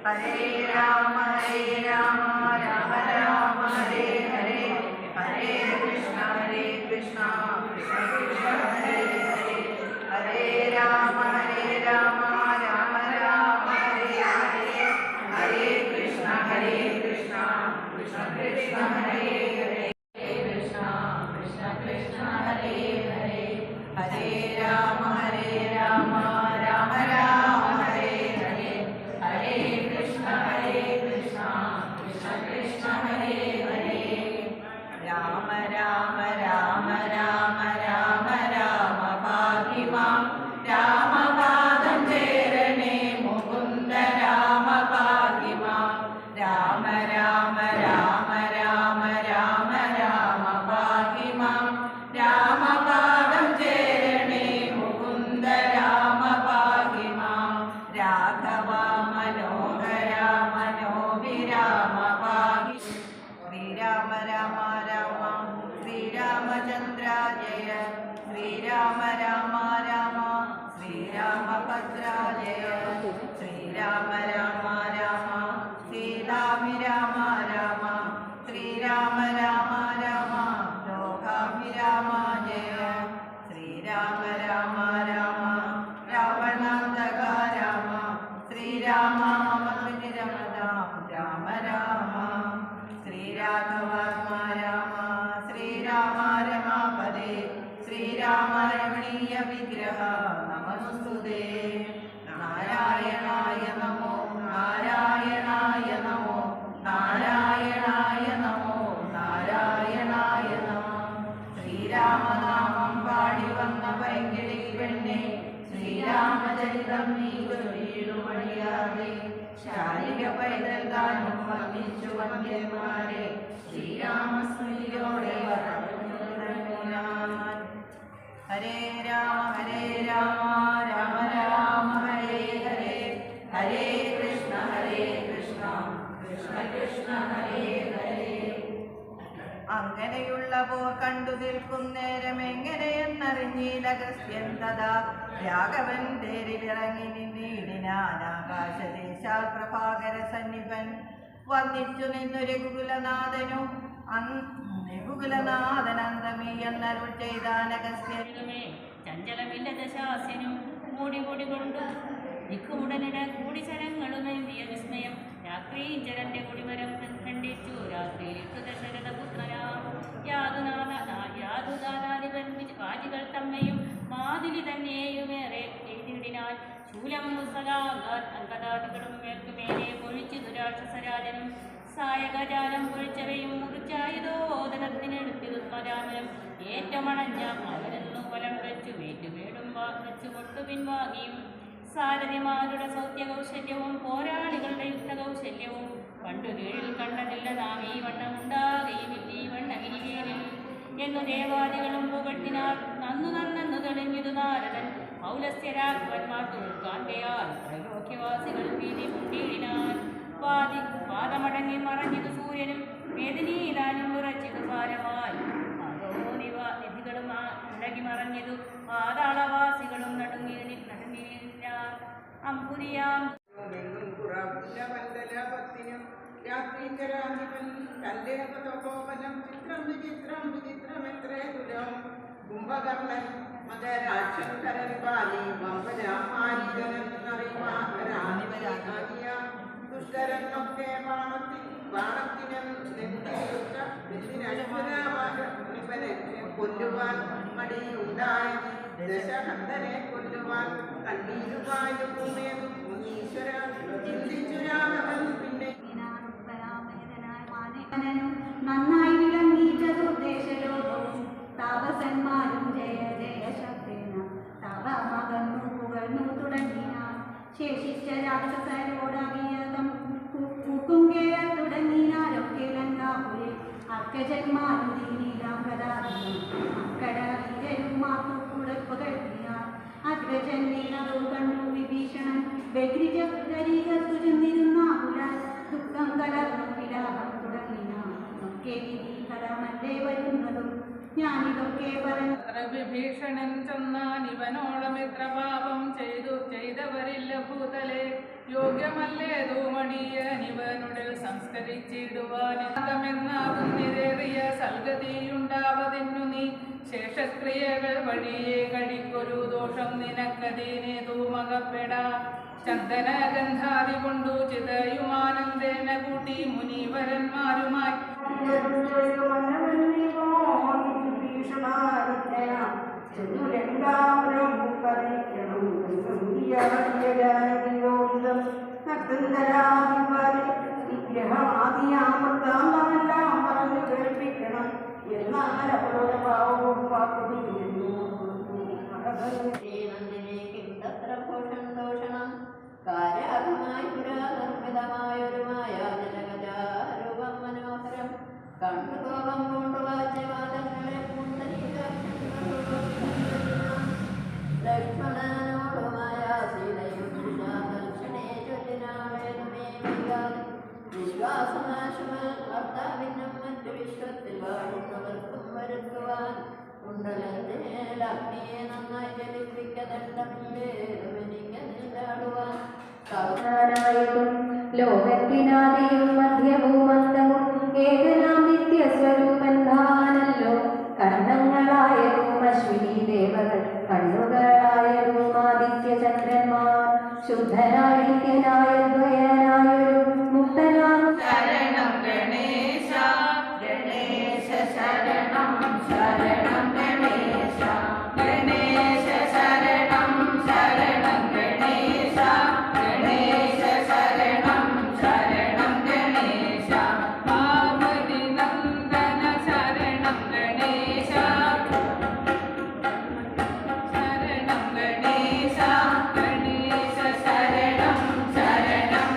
हरे राम राम राम हरे हरे, हरे कृष्ण कृष्ण कृष्ण हरे हरे, हरे राम राम राम हरे हरे, हरे कृष्ण कृष्ण कृष्ण हरे हरे, कृष्ण कृष्ण हरे हरे, हरे राम राम राम हरे हरे, हरे कृष्ण कृष्ण कृष्ण हरे हरे, राम राम राम राम राम राम पाहि मां, रामपादं चेरणे मुकुन्द राम पाहि मां, राम राम राम राम राम राम पाहि मां, रामपादं चेरणे मुकुन्द राम पाहि मां, राघव मनोहर मनोभिराम पाहि, श्रीराम राम राम श्रीरामचन्द्र जय, श्रीराम राम राम श्रीरामभद्रा जय, श्रीराम राम राम सीताभिराम राम, श्रीराम राम राम लोकाभिराम जय, श्रीराम राम राम रावणान्तक राम, श्रीराम मम विनिरमतां राम राम, श्रीराघवात्मा राम श्रीराम रमापदे, श्रीराम रमणीय विग्रह नमस्तुते, नारायणाय नमो नारायणाय नमो नारायणाय नमो नारायणाय नमः, ശ്രീരാമനാമം പാടി വന്ന പൈങ്കിളി പെണ്ണെ, ശ്രീരാമചരിതം നീ ചൊല്ലിടുമണിയാതെ, ശാരിക പൈതൽ താനും വന്നിച്ചു വന്ധ്യന്മാരെ, ശ്രീരാമസ്മൃതിയോടെ ഹരേ രാമ രാമ രാമ ഹരേ ഹരേ, ഹരേ കൃഷ്ണ കൃഷ്ണ കൃഷ്ണ ഹരേ ഹരേ. അങ്ങനെയുള്ള പോർ കണ്ടു നിൽക്കും നേരം എങ്ങനെയെന്നറിഞ്ഞീലഗസ്ത്യൻ തഥാ രാഘവൻ തേരിലിറങ്ങി നിന്നീടിനാൻ, ആകാശദേശാൽ പ്രഭാകര സന്നിഭൻ വന്നിച്ചു നിന്നു രഘുകുലനാഥനു, രഘുകുലനാഥനന്തമീ എന്നരുൾ ചെയ്താനഗസ്ത്യനുമേ, ചഞ്ചലമില്ലത ശാസ്യനും മൂടി പൊടി കൊണ്ടു ദിക്കുമുടനിട കൂടി ശരങ്ങളുമെന്തിയ വിസ്മയം, രാത്രീഞ്ചരന്റെ കൊടിമരം ഖണ്ഡിച്ചു രാത്രിയിലിട്ടു ദശരഥപുത്രനാം, യാതുനാഥാധിപൻ വാജികൾ തമ്മയും മാതിരി തന്നെയുമേറെ എഴുതിയിടിനാൽ, ശൂലം മുസലാംഗാതികളും മേൽക്കുമേലെ പൊഴിച്ചു ദുരാക്ഷസരാജനും, സായകജാലം പൊഴിച്ചവയും മുറിച്ചായുധോദനത്തിനെടുത്തിരുന്നു രാമനും, ഏറ്റമണഞ്ഞ അവനെന്നു വലം വെച്ചു വേറ്റുവീടും വെച്ചു കൊട്ടു പിൻവാങ്ങിയും, സാരഥിമാരുടെ സൗത്യകൗശല്യവും പോരാളികളുടെ യുദ്ധകൗശല്യവും പണ്ടു കീഴിൽ കണ്ടതില്ല നാം ഈ വണ്ണമുണ്ടാകുകയും ഈ വണ്ണഗിരികീഴിൽ എന്നു ദേവാദികളും പുകഴ്ത്തിനാൽ, നന്നു തെളിഞ്ഞിതു നാരദൻ പൗലസ്യരാഘവന്മാർ തുൾക്കാന്തയാൽ ത്രൈലോക്യവാസികൾ ഭീതി മുണ്ടീടിനാൻ, പാദമടങ്ങി മറഞ്ഞിതു സൂര്യനും മേദിനീതാനും ഉറച്ചിതു ഭാരമായി, നിധികളും ഇളകി മറഞ്ഞിതു പാതാളവാസികളും നടുങ്ങിയ അമ്പുരിയാം രാത്രീചരാധിപൻ കല്ലേപതപോവനം, ചിത്രം വിചിത്രം വിചിത്രമെത്രേ ദുരം, കുംഭകർണൻ മകരാക്ഷൻ കരവിപാലി വമ്പനാമാരിതനെന്നറിവാനിവരാനിയ, ദുഷ്കരനൊക്കെ ബാണത്തിനെ കൊല്ലുവാൻ മടിയുണ്ടായി, ദശഹന്തനെ കൊല്ലുവാൻ കണ്ണീരുവായുമേതും ഈശ്വര ചിന്തിച്ചു രാഘവൻ. പിന്നെ നന്നായി വിളങ്ങിച്ചതുദ്ദേശലോകവും താപസന്മാരും ജയ ജയ ശബ്ദേന തവ മകന്നു പുകഴ്ന്നു തുടങ്ങിനാൻ, ശേഷിച്ച രാക്ഷസരോടകിയതം പൂക്കും കേഴ തുടങ്ങിനാരൊക്കെ ലങ്കാപുരെ, അർക്കജന്മാരും ദീനീലാംഗരാധിയും അക്കട വീരരും മാത്തുക്കുടപ്പുകഴ്ത്തിനാൻ, അഗ്രജൻ വീണതു കണ്ടു വിഭീഷണൻ വ്യഗ്രിജരീകത്തു ചെന്നിരുന്നാകുലാൻ, ദുഃഖം കലർന്നു വിലാപം തുടങ്ങിനാൻ, ഒക്കെ വിധി ഫലമല്ലേ വരുന്നതും ഞാനിതൊക്കെ പറഞ്ഞു. വിഭീഷണൻ ചെന്നാൻ ഇവനോളം എത്ര പാപം ചെയ്തവരില്ല ഭൂത ദോഷക്രിയകൾ വഴിയെ കഴിക്കൊരു ദോഷം നിനക്കതീനേതു മകപ്പെടാ ചന്ദനഗന്ധാതി കൊണ്ടു ചിതയുമാനന്ദേന കൂട്ടി മുനിവരന്മാരുമായി വിഗ്രഹമാദിയാമൃതാമെല്ലാം പറഞ്ഞു കേൾപ്പിക്കണം. എന്നാൽ അവളുടെ ഭാവവും വാക്കുതിരുന്നു പുരാനിർമ്മിതമായൊരു മായാജനകജാരൂപം മനോഹരം കണ്ടുകോപം കൊണ്ടു വാച്യവാദങ്ങളെ ലക്ഷ്മണനോടുമായ സീതയും ദർശനേ ചൊല്ലിനാളേതുമേ വിശ്വാസനാശമൽ ഭർത്താവിനും മറ്റു വിശ്വത്തിൽ വാഴുന്നവർക്കും വരുത്തുവാൻ കുണ്ടലത്തിൽ അഗ്നിയെ നന്നായി ജലിപ്പിക്കതണ്ടമില്ലേതുമെനിക്കതിലാടുവാൻ ലോകത്തിനാദിയും മധ്യവും അന്തവും ഏകനാം നിത്യസ്വരൂപൻ ഭാവനല്ലോ കർണങ്ങളായതും അശ്വിനി ദേവകൾ കണ്ണുകളായതും ആദിത്യചന്ദ്രന്മാർ ശുദ്ധനായിരിക്കനായ ദ്വയനായൊരു മുക്തനാം ശരണം ഗണേശ ഗണേശ ശരണം ശരണം ഗണേശ ഗണേശ ശരണം ശരണം ഗണേശ ഗണേശ ശരണം ശരണം ഗണേശ പാർവതി നന്ദന ശരണം ഗണേശ ശരണം ഗണേശ ഗണേശ ശരണം ശരണം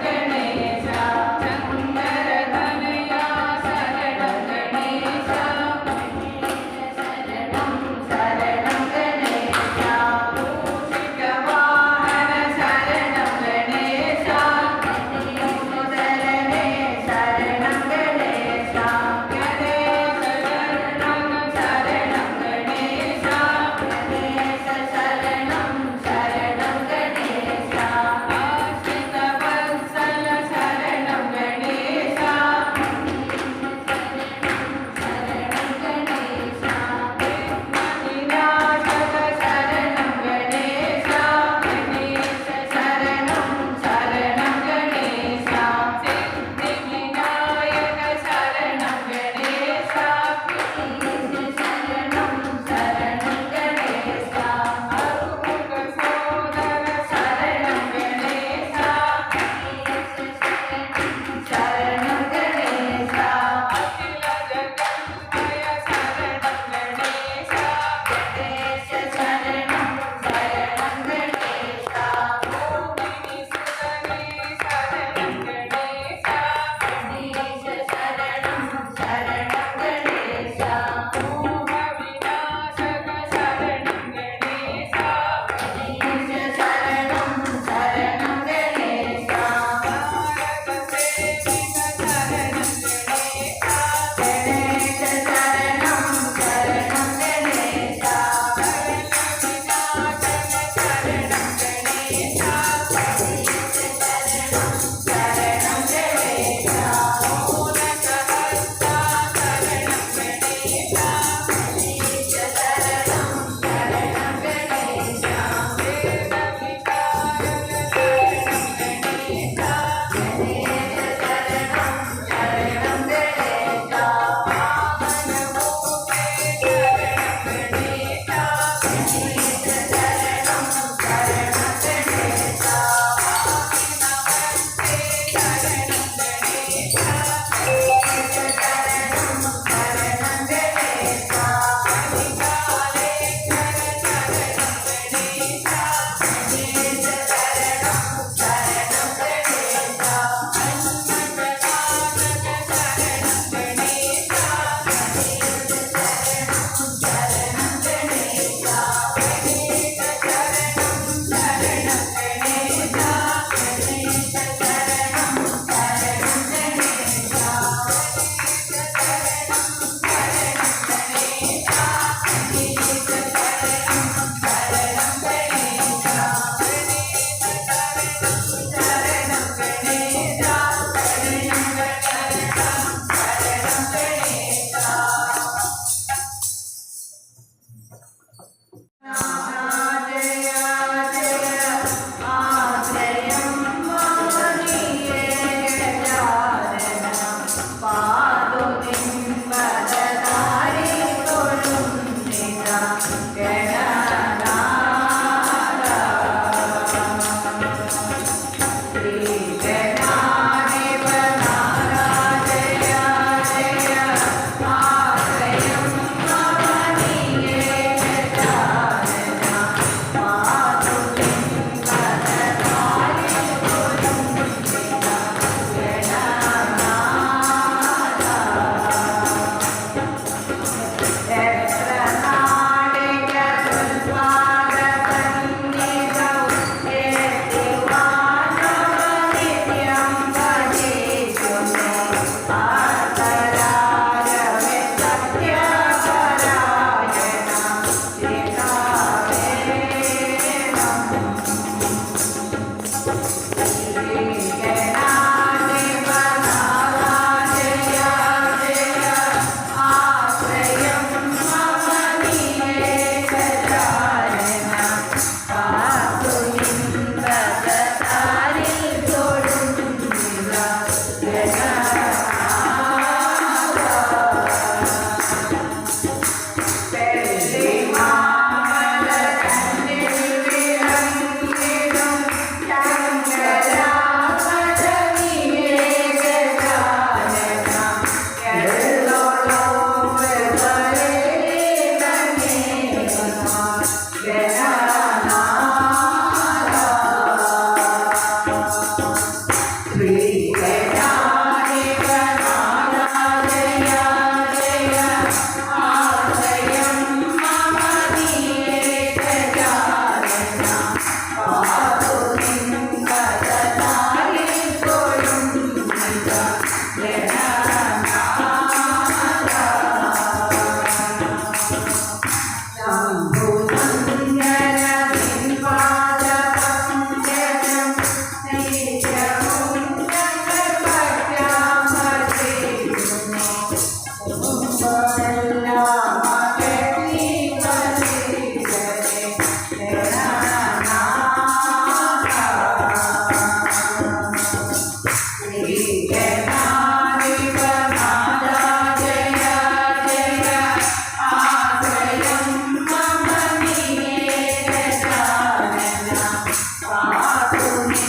Thank you.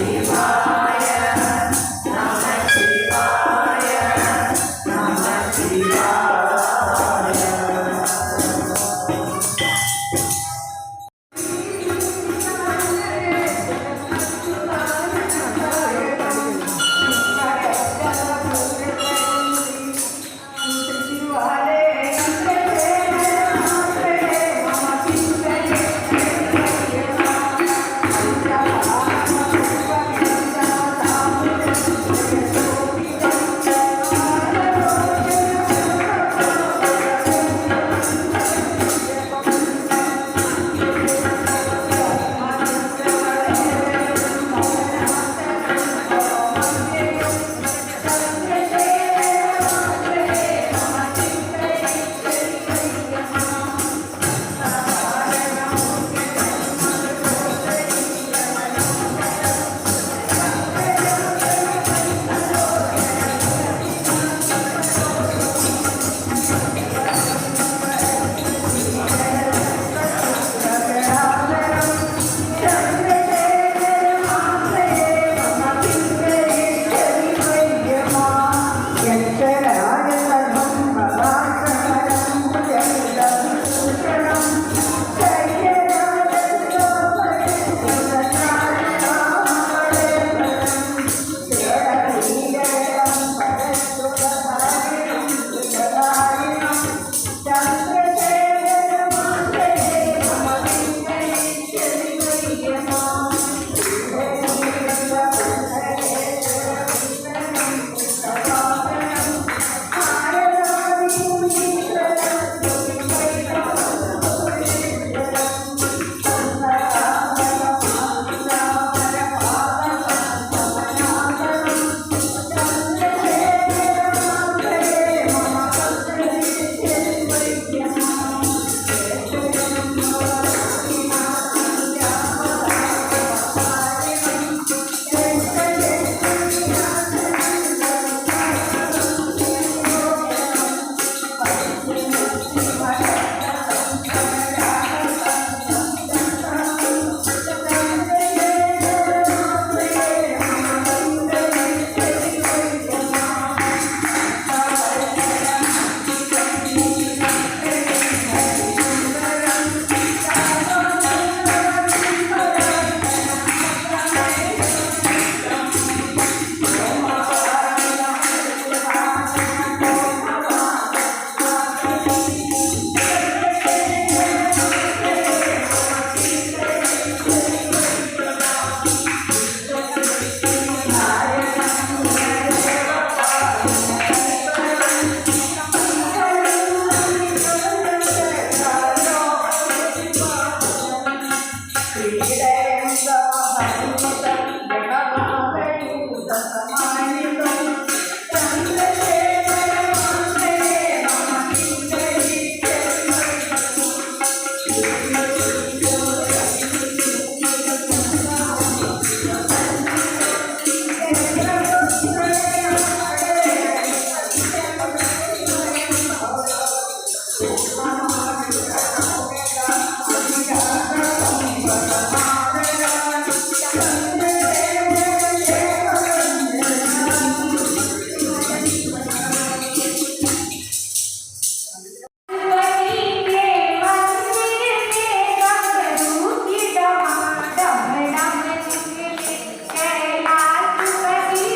Thank you.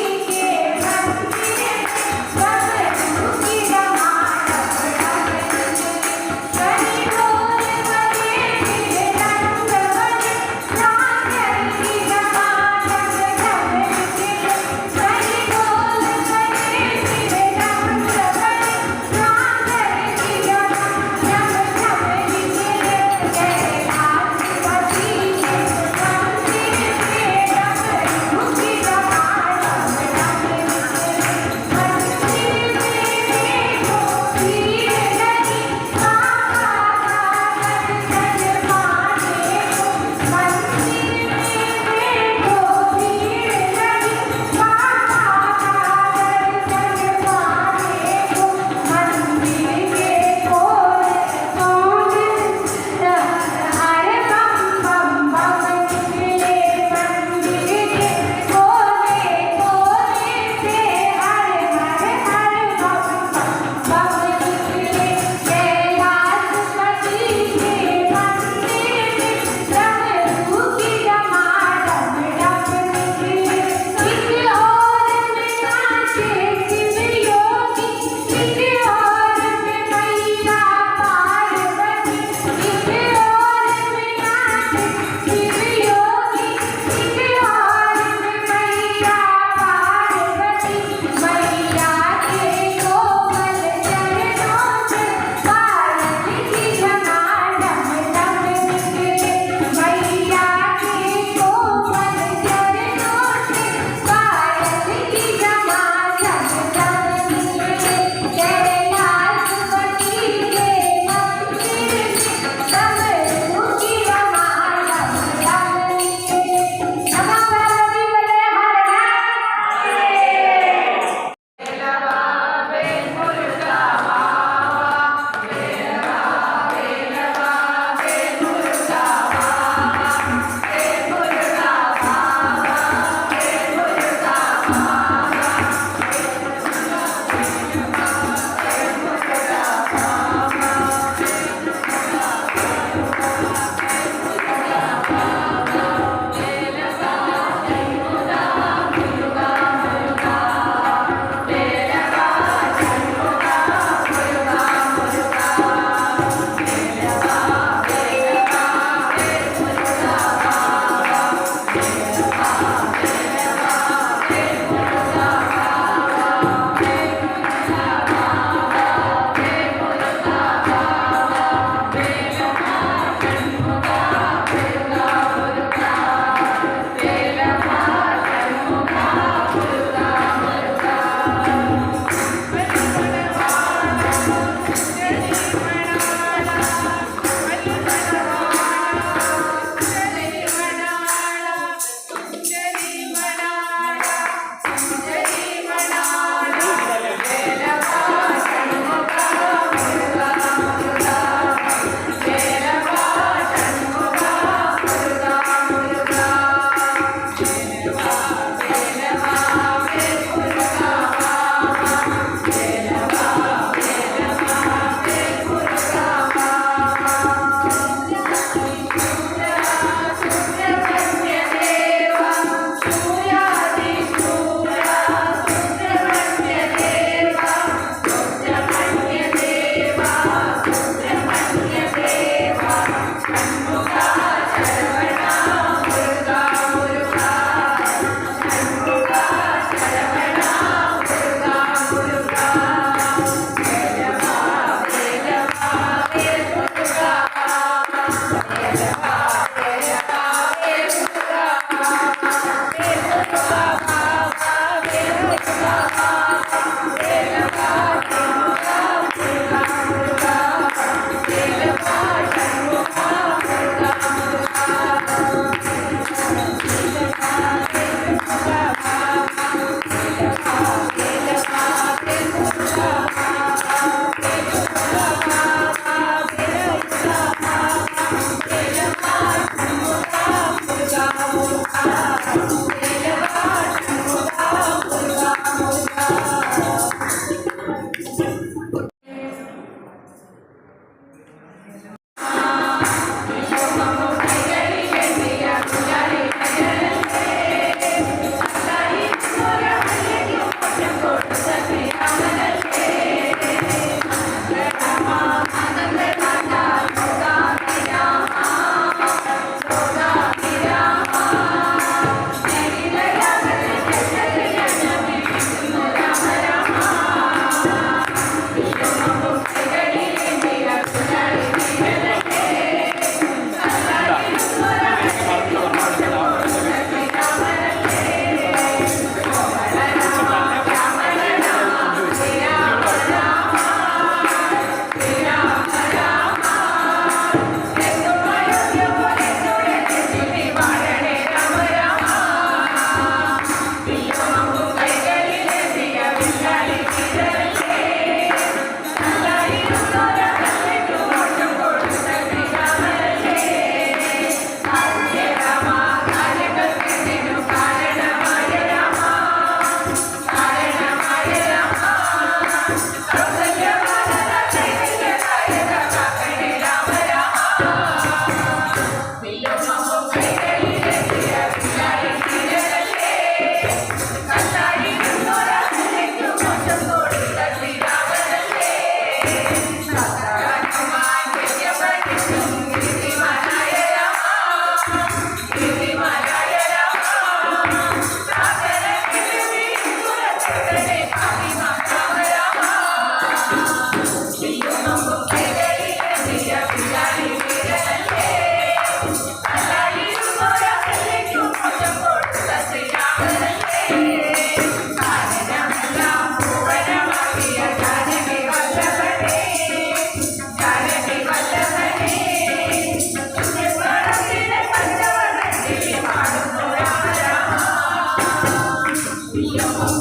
Bye.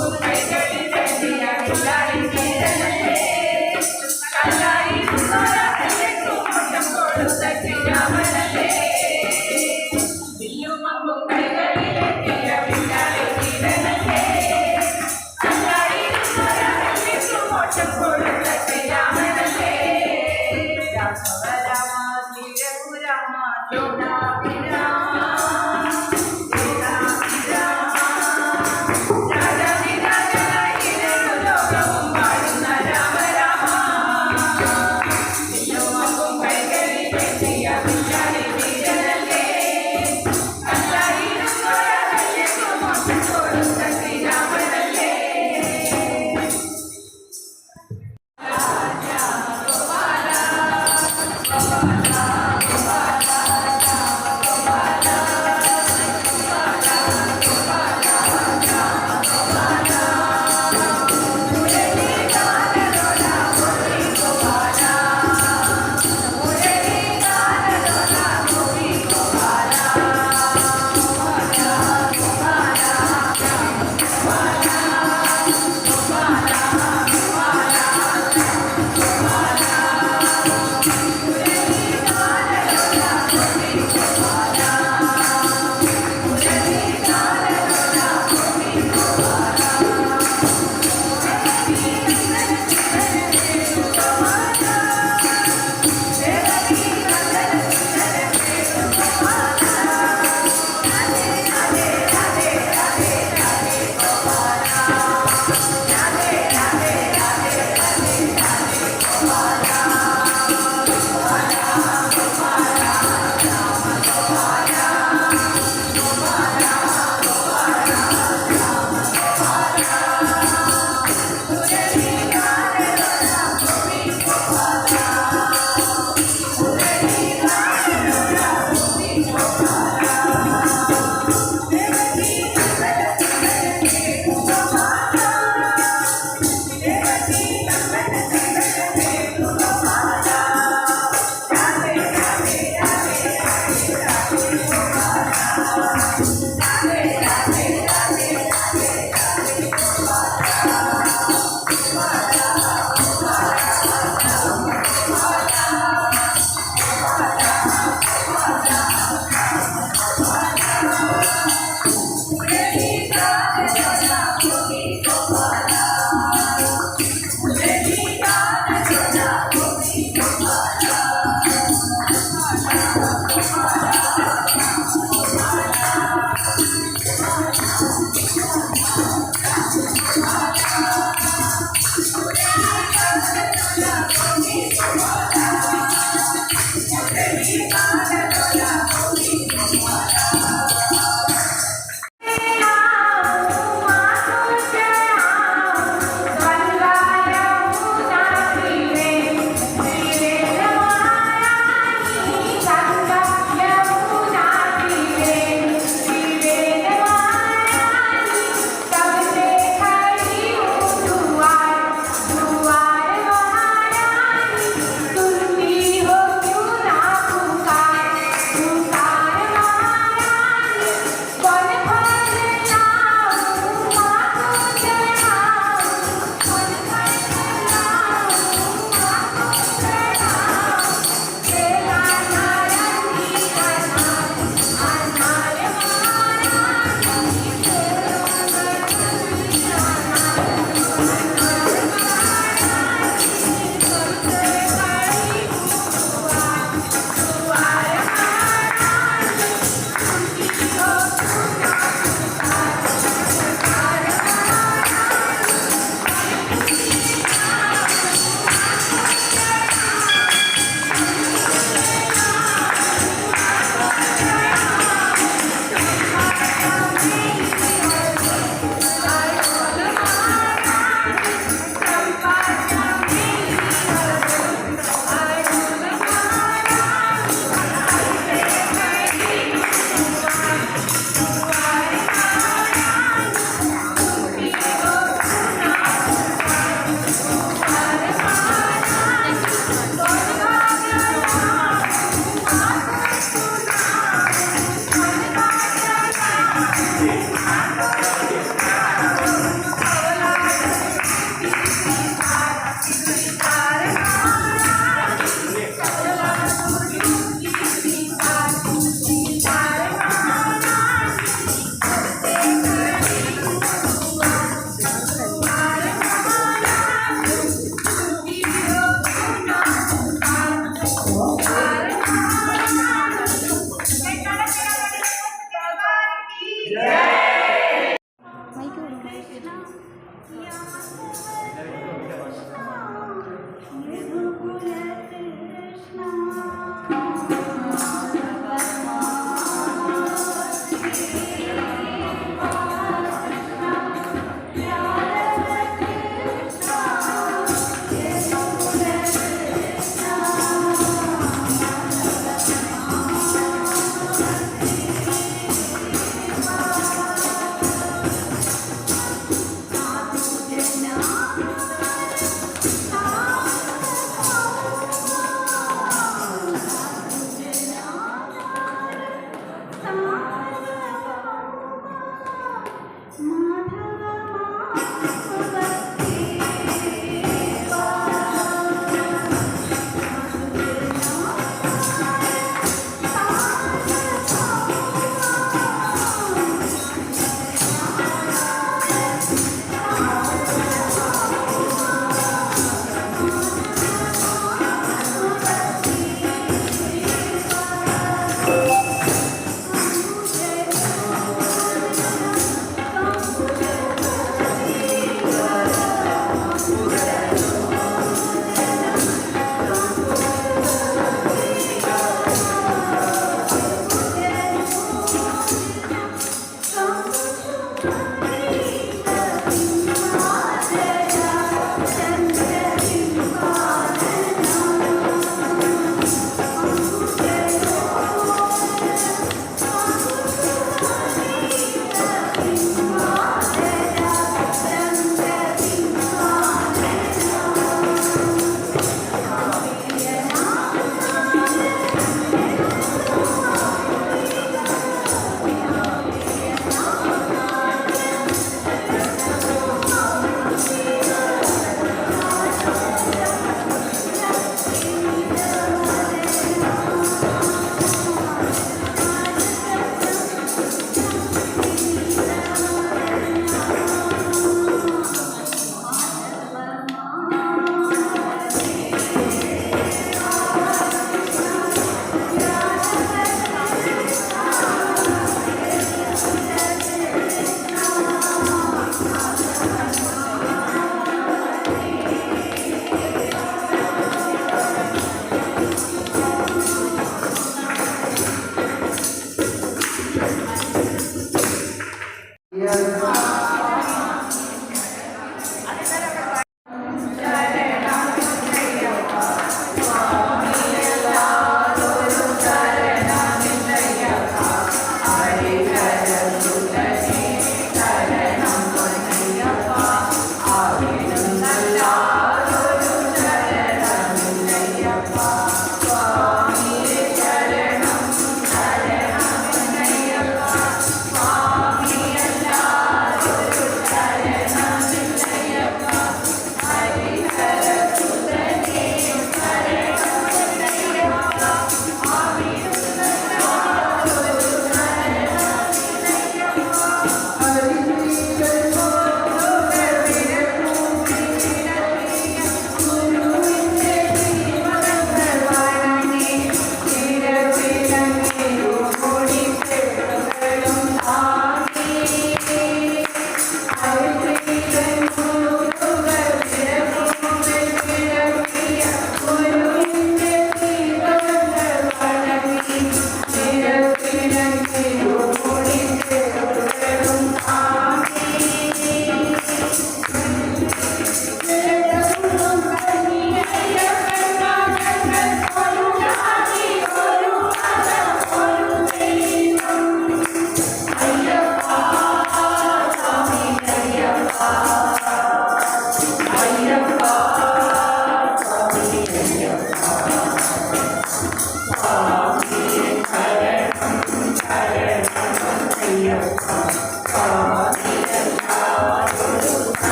Krishna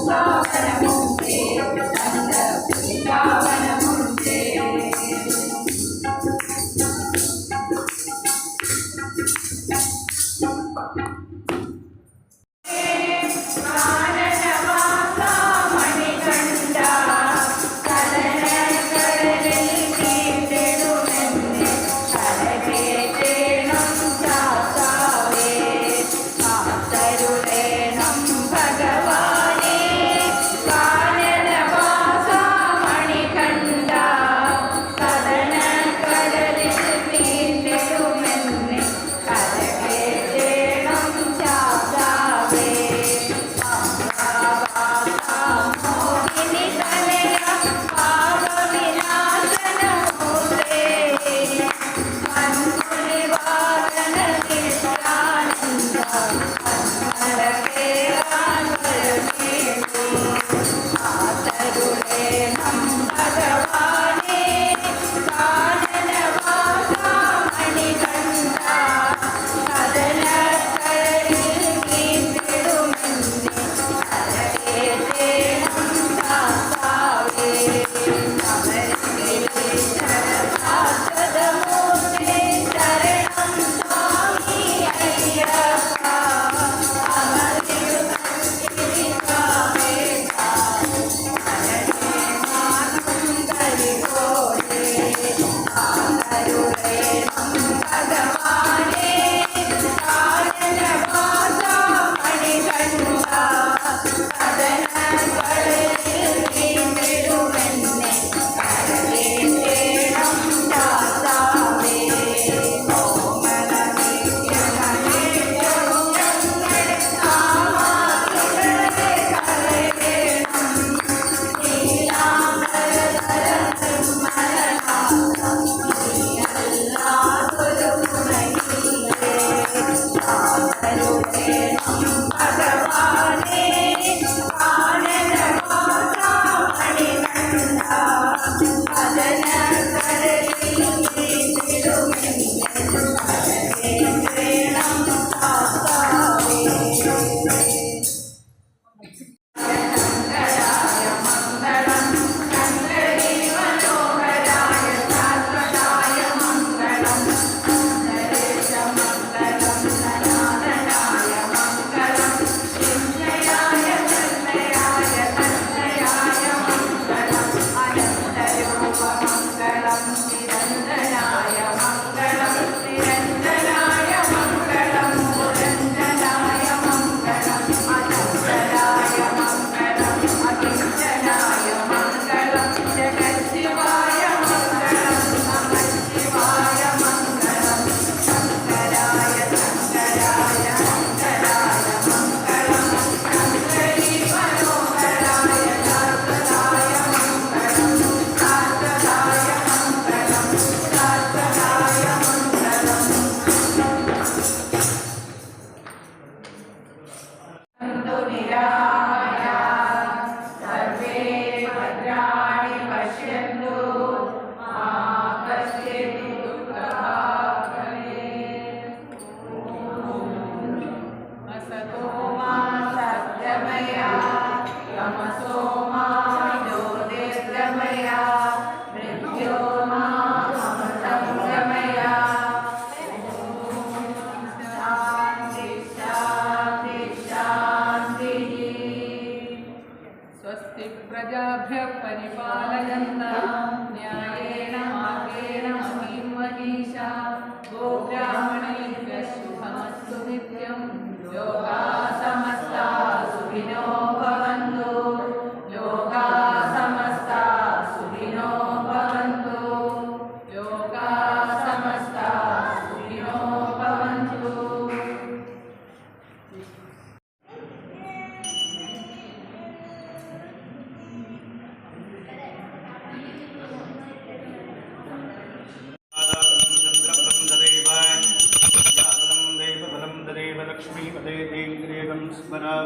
പൂങ്കാവനമുണ്ടേ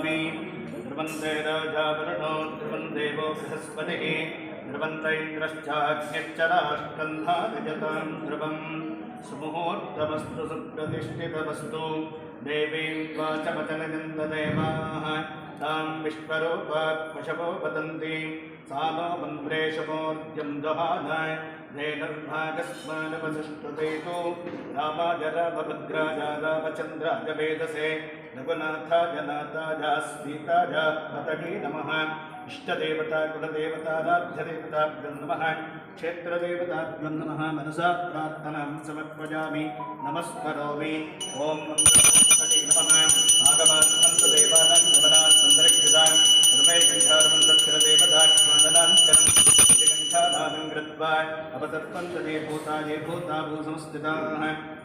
समर्पयामि ध्रुवन्ते राजावरुणो ध्रुवन्देवो बृहस्पतिः ध्रुवन्त इन्द्रश्चाग्निश्चराष्कन्धादिजतां ध्रुवं सुमुहूर्तमस्तु सुप्रतिष्ठितमस्तु देवीं वाचमचलयन्तदेवाः तां विश्वरूपात्मशवो वदन्ति सा नो मन्त्रेशमोर्जं दहानाय धेनुर्भागस्मानवसुष्टुतेतु रामाय रामभद्राय रामचन्द्राय वेदसे रघुनाथाय नाथाय सीताय पतये नमः इष्टदेवता कुलदेवता राज्यदेवताभ्यो नमः क्षेत्रदेवताभ्यो नमः मनसा प्रार्थनां समर्पयामि नमस्करोमि ॐ मंगलमूर्तये नमः आगमान्तदेवानां गमनान्तरिक्षदां सर्वैकण्ठारमन्तक्षरदेवतात्मानलाञ्छनं जगन्ठानादं कृत्वा अवतर्पन्ते भूता ये भूता भूसंस्थिताः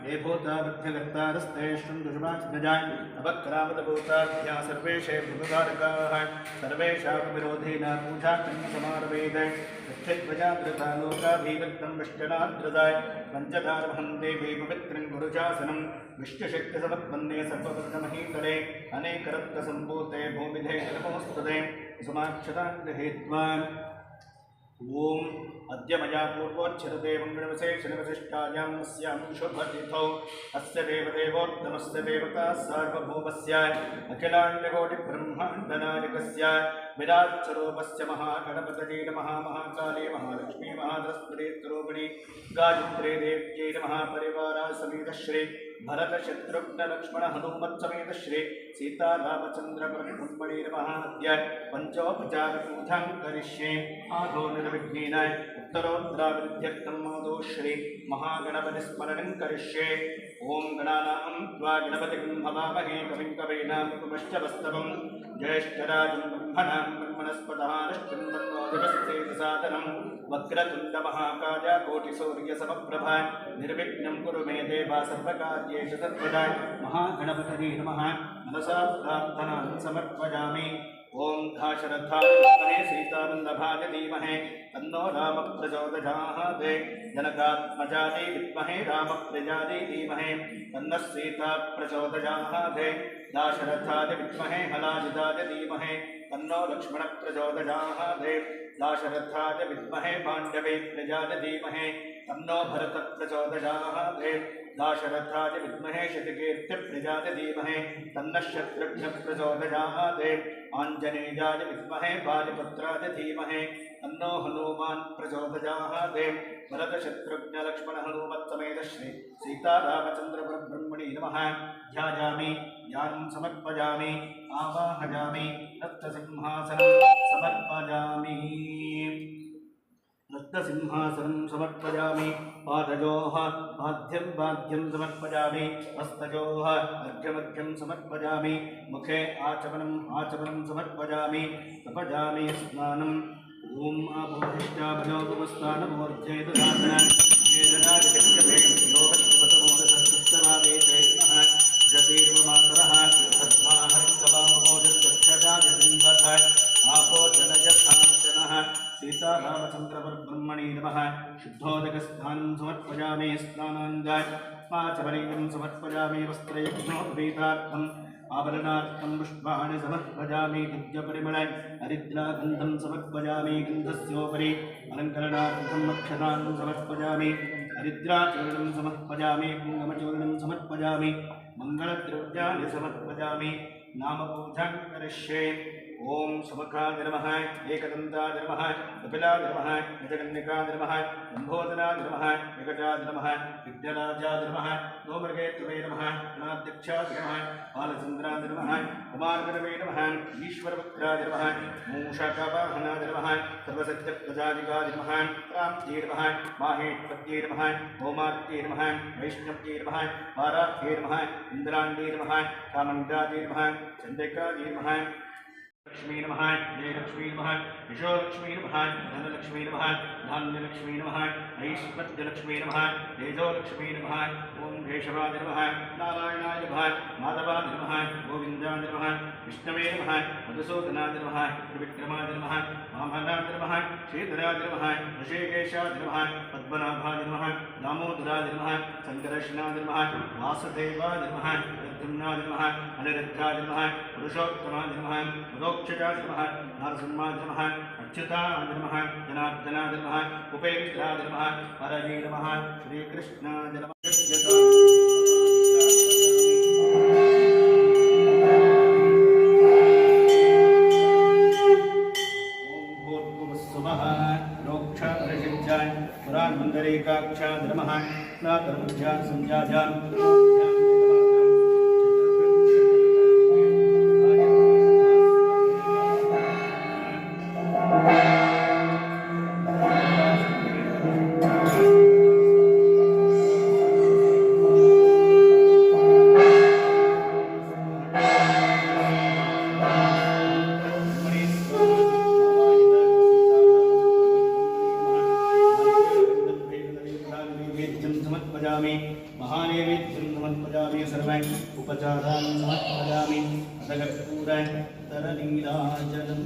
ये भूता बुद्धिकर्तारस्ते शृन्दुषमाज्ञजाय अपक्रामदभूताभ्या सर्वेषे भूतधारकाः सर्वेषां विरोधेन पूजाकर्मसमारभेद पृथ्वीध्वजादृता लोकाभिव्यक्तं विष्टनादृताय पञ्चदारवहं देवी पवित्रं गुरुशासनं विष्णुशक्तिसमत्पन्ने सर्ववर्गमहीतले अनेकरत्नसम्भूते भूमिधे नमोस्तुते समाक्षतां गृहीत्वा ओम अद्य मया पूर्वोच्चरते मङ्गलविशेषणविशिष्टायां अस्यां शुभतिथौ अस्य देवदेवोत्तमस्य देवता सार्वभौमस्य अखिलाण्डकोटिब्रह्माण्डनायकस्य विराट्स्वरूपस्य महागणपतये नमः महाकाले महालक्ष्मी महासरस्वती स्वरूपिणी गायत्रे देव्यै नमः परिवाराः समेत श्री भरत शत्रुघ्न लक्ष्मण हनुमत् समेत श्री सीता रामचंद्र ब्रह्मणे नमः अद्य पंचोपचारपूजां करिष्ये आदो निर्विघ्नेन उत्तरोत्तरावृद्ध्यर्थम् आदौ श्री महागणपतिस्मरणं करिष्ये ओं गणानां त्वा गणपतिं हवामहे कविं कवीनामुपमश्चवस्तवं ज्येष्ठराजं ब्रह्मणां ब्रह्मणस्पतः नश्चिन्वन्नोदिवस्तेजसादनं वक्रतुण्डमहाकाय कोटिसूर्यसमप्रभा निर्विघ्नं कुरु मे देवा सर्वकार्येषु सर्वदा महागणपतये नमः मनसा प्रार्थनां समर्पयामि ओं धाशरथाय विद्महे सीतावल्लभाय धीमहि तन्नो रामः प्रचोदयात् जनकात्मजाय विद्महे रामप्रियाय धीमहि तन्नः सीता प्रचोदयात् दाशरथाय विद्महे हलायुधाय धीमहि तन्नो लक्ष्मणः प्रचोदयात् दाशरथाय विद्महे पाण्डवे प्रजाय धीमहि तन्नो भरतः प्रचोदयात् दाशरथाय विद्महे शतकीर्तिप्रजाय धीमहि तन्नः शत्रुघ्नः प्रचोदयात् आञ्जनेयाय विद्महे वायुपुत्राय धीमहि तन्नो हनुमान् प्रचोदयात् भरतशत्रुघ्नलक्ष्मणहनुमत्समेत श्री सीतारामचन्द्रब्रह्मणे नमः ध्यायामि ध्यानं समर्पयामि आवाहयामि रत्नसिंहासनं समर्पयामि रत्नसिंहासनं समर्पयामि पादयोः पाद्यं समर्पयामि हस्तयोः अर्घ्यमर्घ्यं समर्पयामि मुखे आचमनं समर्पयामि तपयामि स्नानम् ॐ आपोहिष्टाभयोगमस्तानमोर्जयतदातना वेदनादिशक्यते लोकत्वतमोदसस्तवावेते नमः जतीर्वमातरः तस्माहरिङ्गवामोदस्कक्षजाजलिम्बथ आपो जनजथाचनः सीतारामचन्द्रब्रह्मणे नमः शुद्धोदकस्नानं समर्पयामि स्नानाङ्गाय पाचमनीयं समर्पयामि वस्त्रयज्ञोपवीतार्थम् आभरणार्थं पुष्पाणि समर्पयामि दिव्यपरिमळ हरिद्रागन्धं समर्पयामि गन्धस्योपरि अलङ्करणार्थम् अक्षतान् समर्पयामि हरिद्राचूर्णं समर्पयामि कुङ्कुमचूर्णं समर्पयामि मङ्गलद्रव्याणि समर्पयामि नामपूजां करिष्ये ओं सुमुखाय नमः एकदन्ताय नमः कपिलाय नमः गजकन्निकाय नमः लम्बोदराय नमः विकटाय नमः विघ्नराजाय नमः गोमृगेतवे नमः गणाध्यक्षाय नमः बालचन्द्राय नमः कुमारगणवे नमः ईश्वरपुत्राय नमः मूषकवाहनाय नमः सर्वसत्यप्रजादिकाय नमः रामत्यै नमः माहेश्वर्यै नमः भौमात्यै नमः वैष्णव्यै नमः वाराह्यै नमः इन्द्राण्यै नमः कामण्डायै नमः चण्डिकायै नमः लक्ष्मी नमः जयलक्ष्मी नमः यशोलक्ष्मी नमः धनलक्ष्मी नमः धान्यलक्ष्मी नमः ऐश्वर्यलक्ष्मी नमः तेजोलक्ष्मी नमः ओं केशवाय नमः नारायणाय नमः माधवाय नमः गोविन्दाय नमः विष्णवे नमः मधुसूदनाय नमः त्रिविक्रमाय नमः वामनाय नमः श्रीधराय नमः ऋषिकेशाय नमः पद्मनाभाय नमः दामोदराय नमः सङ्कर्षणाय नमः वासुदेवाय नमः प्रद्युम्नाय नमः अनिरुद्धाय नमः पुरुषोत्तमाय नमः मदोक्षजाय नमः नरसिंहाय नमः अच्युताय नमः जनार्दनाय नमः उपेन्द्राय नमः हरये नमः श्रीकृष्णाय नमः पुराणमंदरेकाक्षा धर्मः स्नातरमुख्या संज्ञाजां महानैवेद्यं समर्पयामि सर्वैः उपचारान् समर्पयामि अदगपूरं तरनीराजनं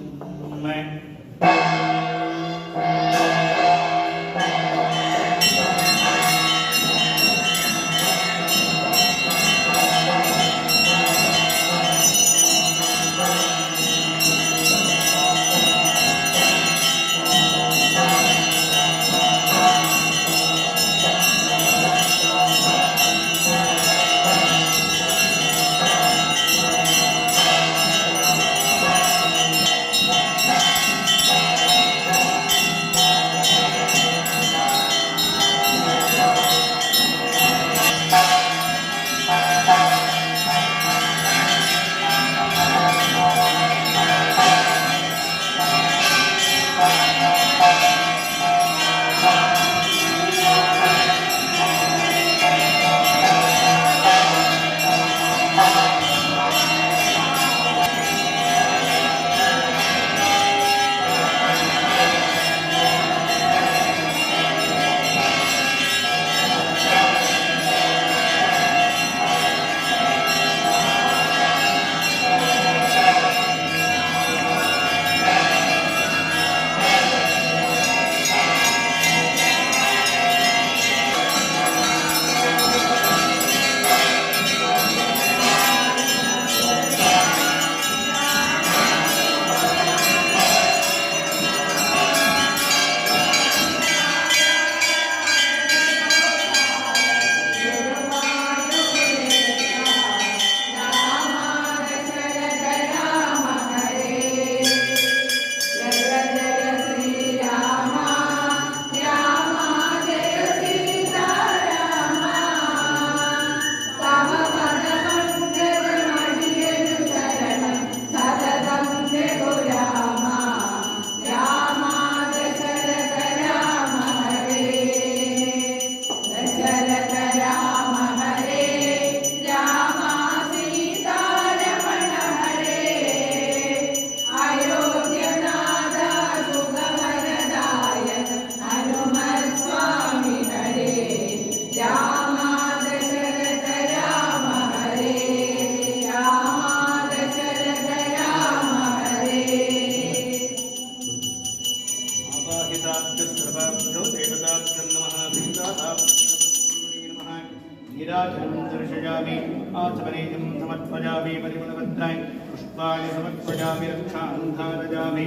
दर्शयामि आचमनीयं समर्पयामि परिमलभद्राय पुष्पाणि समर्पयामि रक्षां धारयामि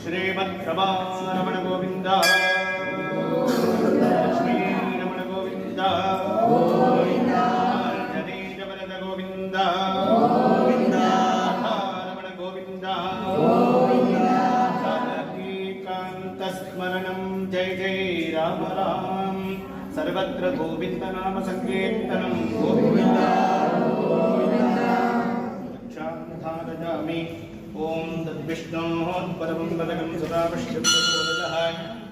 श्रीमद्रमारमण गोविन्द श्रीरमण गोविन्द जनेज वरद गोविन्द रमण गोविन्द जानकीकान्तस्मरणं जय जय राम राम सर्वत्र गोविन्द नाम संकीर्तनं गोविन्द रक्षां धारयामि ओम तद्विष्णोः परमं पदकं सदा पश्यन्तः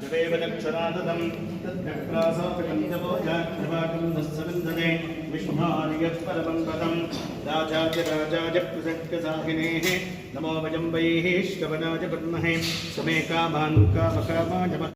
जवेव दक्षरादतं तद्व्यक्रासोऽपि जवाकं दस्सविन्दते विष्णार्यः परमं पदं राजाय प्रसक्तसाहिनेः नमो वयं वैः श्रवणाय कुर्महे समे कामान् कामकामाय